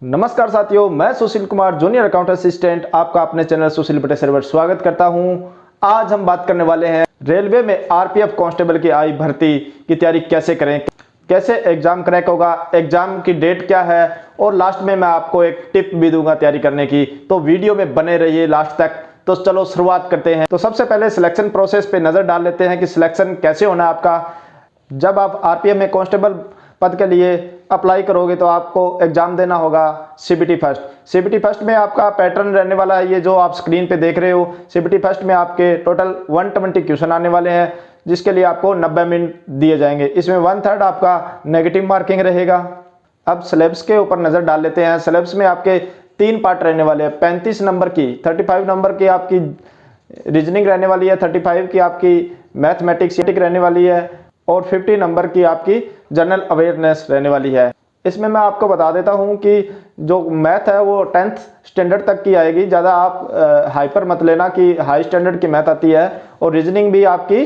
नमस्कार साथियों, मैं Sushil Kumar junior account assistant आपका अपने चैनल सुशील बटे सर्वर स्वागत करता हूं। आज हम बात करने वाले हैं रेलवे में आरपीएफ कांस्टेबल की आई भर्ती की तैयारी कैसे करें, कैसे एग्जाम क्रैक होगा, एग्जाम की डेट क्या है और लास्ट में मैं आपको एक टिप भी दूंगा तैयारी करने की। तो वीडियो में बने रहिए लास्ट तक। तो चलो शुरुआत करते हैं। तो सबसे पहले सिलेक्शन प्रोसेस पे नजर डाल लेते हैं कि सिलेक्शन कैसे होना है आपका। जब आप आरपीएफ में कांस्टेबल पद के लिए अप्लाई करोगे तो आपको एग्जाम देना होगा सीबीटी फर्स्ट। सीबीटी फर्स्ट में आपका पैटर्न रहने वाला है, ये जो आप स्क्रीन पे देख रहे हो। सीबीटी फर्स्ट में आपके टोटल 120 क्वेश्चन आने वाले हैं, जिसके लिए आपको 90 मिनट दिए जाएंगे। इसमें 1/3 आपका नेगेटिव मार्किंग रहेगा। अब सिलेबस के ऊपर नजर डाल लेते हैं। सिलेबस में आपके 3 पार्ट रहने वाले हैं। 35 नंबर की, 35 नंबर की आपकी रीजनिंग रहने वाली है, 35 की आपकी मैथमेटिक्स रहने वाली है और 50 नंबर की आपकी जनरल अवेयरनेस रहने वाली है। इसमें मैं आपको बता देता हूं कि जो मैथ है वो 10th स्टैंडर्ड तक की आएगी। ज़्यादा आप हाइपर मत लेना कि हाई स्टैंडर्ड की मैथ आती है। और रीजनिंग भी आपकी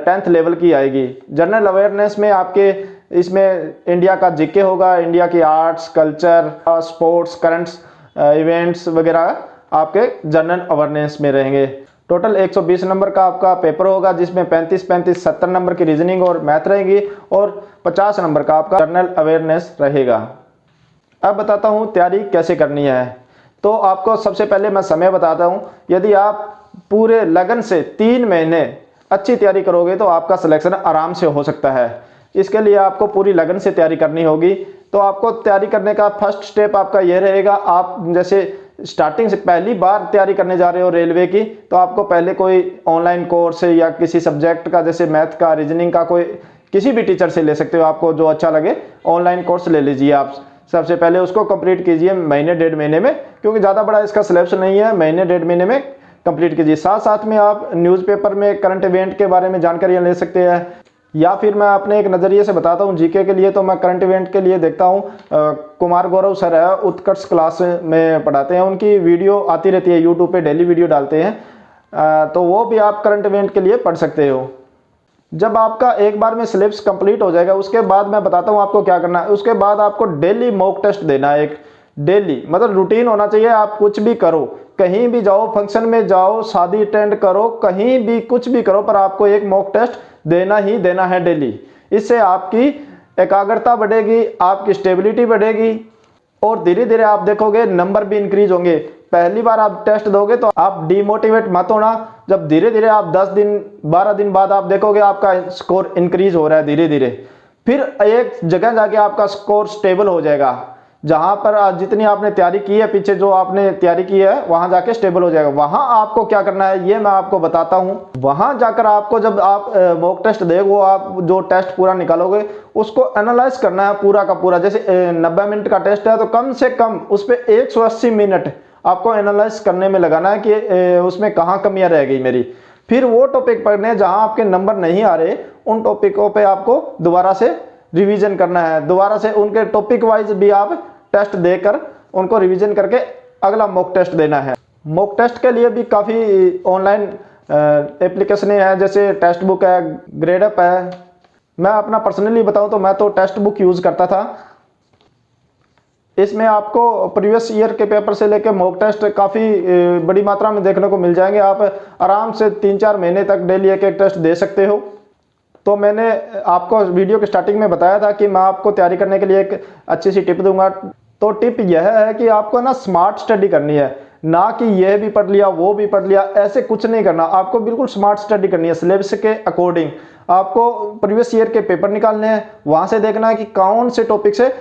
10th लेवल की आएगी। जनरल अवेयरनेस में आपके इसमें इंडिया का जीके होगा, इंडिया की arts, culture, sports, currents events वगैरह आपके जनरल अवेयरनेस में रहेंगे। टोटल 120 नंबर का आपका पेपर होगा, जिसमें 35 70 नंबर की रीजनिंग और मैथ रहेगी और 50 नंबर का आपका जनरल अवेयरनेस रहेगा। अब बताता हूं तैयारी कैसे करनी है। तो आपको सबसे पहले मैं समय बताता हूं। यदि आप पूरे लगन से 3 महीने अच्छी तैयारी करोगे तो आपका सिलेक्शन आराम से हो सकता है। इसके लिए आपको पूरी लगन से तैयारी करनी होगी। तो आपको तैयारी करने का फर्स्ट स्टेप आपका यह रहेगा, आप जैसे स्टार्टिंग से पहली बार तैयारी करने जा रहे हो रेलवे की, तो आपको पहले कोई ऑनलाइन कोर्स या किसी सब्जेक्ट का, जैसे मैथ का, रीजनिंग का, कोई किसी भी टीचर से ले सकते हो। आपको जो अच्छा लगे ऑनलाइन कोर्स ले लीजिए। आप सबसे पहले उसको कंप्लीट कीजिए महीने 1.5 महीने में, क्योंकि ज़्यादा बड़ा इसका सिलेबस नहीं है। महीने 1.5 महीने में कंप्लीट कीजिए। साथ साथ में आप न्यूज़पेपर में करंट इवेंट के बारे में जानकारियाँ ले सकते हैं, या फिर मैं अपने एक नज़रिए से बताता हूँ जीके के लिए। तो मैं करंट इवेंट के लिए देखता हूँ, कुमार गौरव सर है, उत्कर्ष क्लास में पढ़ाते हैं। उनकी वीडियो आती रहती है यूट्यूब पे, डेली वीडियो डालते हैं। तो वो भी आप करंट इवेंट के लिए पढ़ सकते हो। जब आपका एक बार में सिलेबस कंप्लीट हो जाएगा, उसके बाद मैं बताता हूँ आपको क्या करना है। उसके बाद आपको डेली मॉक टेस्ट देना है। एक डेली मतलब रूटीन होना चाहिए। आप कुछ भी करो, कहीं भी जाओ, फंक्शन में जाओ, शादी अटेंड करो, कहीं भी कुछ भी करो, पर आपको एक मॉक टेस्ट देना ही देना है डेली। इससे आपकी एकाग्रता बढ़ेगी, आपकी स्टेबिलिटी बढ़ेगी और धीरे धीरे आप देखोगे नंबर भी इंक्रीज होंगे। पहली बार आप टेस्ट दोगे तो आप डिमोटिवेट मत होना। जब धीरे धीरे आप 10 दिन 12 दिन बाद आप देखोगे आपका स्कोर इंक्रीज हो रहा है धीरे धीरे, फिर एक जगह जाके आपका स्कोर स्टेबल हो जाएगा। जहां पर जितनी आपने तैयारी की है, पीछे जो आपने तैयारी की है, वहां जाके स्टेबल हो जाएगा। वहां आपको क्या करना है ये मैं आपको बताता हूं। वहां जाकर आपको, जब आप मॉक टेस्ट देगो, आप जो टेस्ट पूरा निकालोगे उसको एनालाइज करना है पूरा का पूरा। जैसे 90 मिनट का टेस्ट है तो कम से कम उस पर 180 मिनट आपको एनालाइज करने में लगाना है कि उसमें कहाँ कमियां रह गई मेरी। फिर वो टॉपिक पढ़ने जहां आपके नंबर नहीं आ रहे, उन टॉपिकों पे आपको दोबारा से रिवीजन करना है। दोबारा से उनके टॉपिक वाइज भी आप टेस्ट देकर उनको रिवीजन करके अगला मॉक टेस्ट देना है। मॉक टेस्ट के लिए भी काफ़ी ऑनलाइन एप्लीकेशनें हैं, जैसे टेस्ट बुक है, ग्रेडअप है। मैं अपना पर्सनली बताऊं तो मैं तो टेस्ट बुक यूज़ करता था। इसमें आपको प्रीवियस ईयर के पेपर से लेकर मॉक टेस्ट काफ़ी बड़ी मात्रा में देखने को मिल जाएंगे। आप आराम से 3-4 महीने तक डेली एक टेस्ट दे सकते हो। तो मैंने आपको वीडियो के स्टार्टिंग में बताया था कि मैं आपको तैयारी करने के लिए एक अच्छी सी टिप दूंगा। तो टिप यह है कि आपको ना स्मार्ट स्टडी करनी है, ना कि यह भी पढ़ लिया वो भी पढ़ लिया, ऐसे कुछ नहीं करना। आपको बिल्कुल स्मार्ट स्टडी करनी है। सिलेबस के अकॉर्डिंग आपको प्रीवियस ईयर के पेपर निकालने हैं, वहां से देखना है कि कौन से टॉपिक से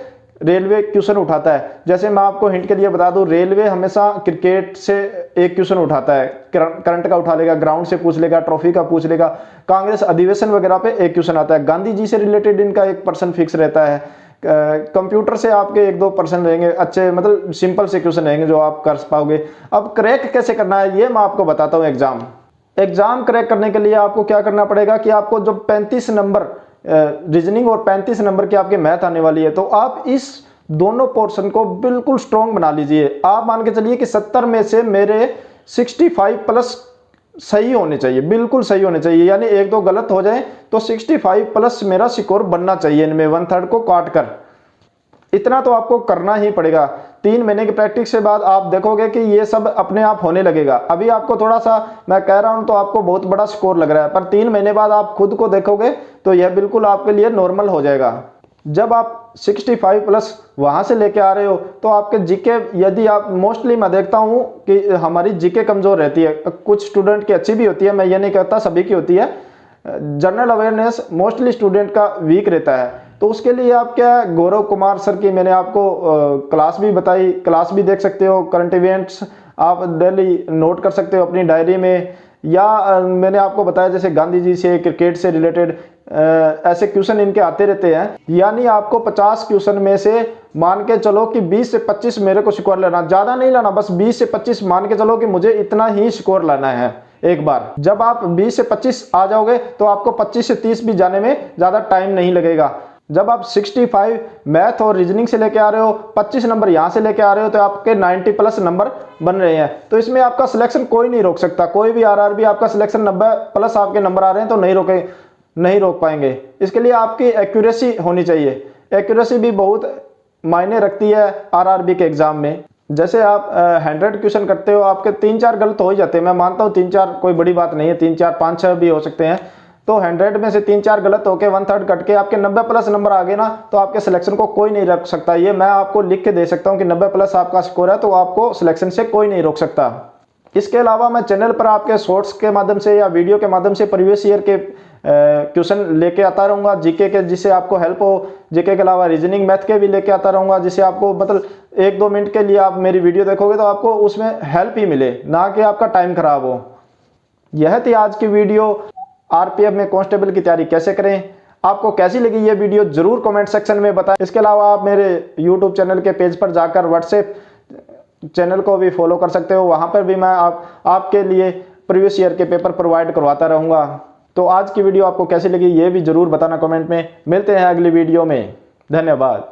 रेलवे क्वेश्चन उठाता है। जैसे मैं आपको हिंट के लिए बता दूं, रेलवे हमेशा क्रिकेट से एक क्वेश्चन उठाता है, करंट का उठा लेगा, ग्राउंड से पूछ लेगा, ट्रॉफी का पूछ लेगा, कांग्रेस अधिवेशन वगैरह पे एक क्वेश्चन आता है, गांधी जी से रिलेटेड इनका 1% फिक्स रहता है, कंप्यूटर से आपके 1-2% रहेंगे, अच्छे मतलब सिंपल से क्वेश्चन रहेंगे जो आप कर पाओगे। अब क्रैक कैसे करना है ये मैं आपको बताता हूँ। एग्जाम क्रैक करने के लिए आपको क्या करना पड़ेगा कि आपको जो 35 नंबर रीजनिंग और 35 नंबर की आपके मैथ आने वाली है, तो आप इस दोनों पोर्शन को बिल्कुल स्ट्रॉन्ग बना लीजिए। आप मान के चलिए कि 70 में से मेरे 65 प्लस सही होने चाहिए, बिल्कुल सही होने चाहिए। यानी 1-2 गलत हो जाए तो 65 प्लस मेरा स्कोर बनना चाहिए, इनमें 1/3 को काट कर। इतना तो आपको करना ही पड़ेगा। 3 महीने की प्रैक्टिस के बाद आप देखोगे कि ये सब अपने आप होने लगेगा। अभी आपको थोड़ा सा मैं कह रहा हूं तो आपको बहुत बड़ा स्कोर लग रहा है, पर 3 महीने बाद आप खुद को देखोगे तो यह बिल्कुल आपके लिए नॉर्मल हो जाएगा। जब आप 65 प्लस वहां से लेके आ रहे हो तो आपके जीके, यदि आप मोस्टली मैं देखता हूं कि हमारी जीके कमजोर रहती है, कुछ स्टूडेंट की अच्छी भी होती है, मैं ये नहीं कहता सभी की होती है। जनरल अवेयरनेस मोस्टली स्टूडेंट का वीक रहता है। तो उसके लिए आप क्या, गौरव कुमार सर की मैंने आपको क्लास भी बताई, क्लास भी देख सकते हो। करंट इवेंट्स आप डेली नोट कर सकते हो अपनी डायरी में, या मैंने आपको बताया जैसे गांधी जी से, क्रिकेट से रिलेटेड ऐसे क्वेश्चन इनके आते रहते हैं। यानी आपको 50 क्वेश्चन में से मान के चलो कि 20 से 25 मेरे को स्कोर लेना, ज्यादा नहीं लाना, बस 20 से 25 मान के चलो कि मुझे इतना ही स्कोर लाना है एक बार। जब आप 20 से 25 आ जाओगे तो आपको 25 से 30 भी जाने में ज्यादा टाइम नहीं लगेगा। जब आप 65 मैथ और रीजनिंग से लेके आ रहे हो, 25 नंबर यहां से लेके आ रहे हो, तो आपके 90 प्लस नंबर बन रहे हैं। तो इसमें आपका सिलेक्शन कोई नहीं रोक सकता। कोई भी आरआरबी आपका सिलेक्शन 90 प्लस आपके नंबर आ रहे हैं तो नहीं रोक पाएंगे। इसके लिए आपकी एक्यूरेसी होनी चाहिए। एक्यूरेसी भी बहुत मायने रखती है आरआरबी के एग्जाम में। जैसे आप 100 क्वेश्चन करते हो, आपके 3-4 गलत हो ही जाते हैं। मैं मानता हूँ 3-4 कोई बड़ी बात नहीं है, 3-4 5-6 भी हो सकते हैं। तो 100 में से 3-4 गलत होके 1/3 कट के आपके 90 प्लस नंबर आ गए ना, तो आपके सिलेक्शन को कोई नहीं रोक सकता। ये मैं आपको लिख के दे सकता हूँ कि 90 प्लस आपका स्कोर है तो आपको सिलेक्शन से कोई नहीं रोक सकता। इसके अलावा मैं चैनल पर आपके शॉर्ट्स के माध्यम से या वीडियो के माध्यम से प्रीवियस ईयर के क्वेश्चन लेके आता रहूंगा जीके के, जिससे आपको हेल्प हो। जीके के अलावा रीजनिंग मैथ के भी लेके आता रहूंगा, जिससे आपको मतलब 1-2 मिनट के लिए आप मेरी वीडियो देखोगे तो आपको उसमें हेल्प ही मिले, ना कि आपका टाइम खराब हो। यह थी आज की वीडियो, आरपीएफ में कांस्टेबल की तैयारी कैसे करें। आपको कैसी लगी ये वीडियो जरूर कमेंट सेक्शन में बताएं। इसके अलावा आप मेरे यूट्यूब चैनल के पेज पर जाकर व्हाट्सएप चैनल को भी फॉलो कर सकते हो। वहां पर भी मैं आपके लिए प्रीवियस ईयर के पेपर प्रोवाइड करवाता रहूंगा। तो आज की वीडियो आपको कैसी लगी ये भी जरूर बताना कमेंट में। मिलते हैं अगली वीडियो में। धन्यवाद।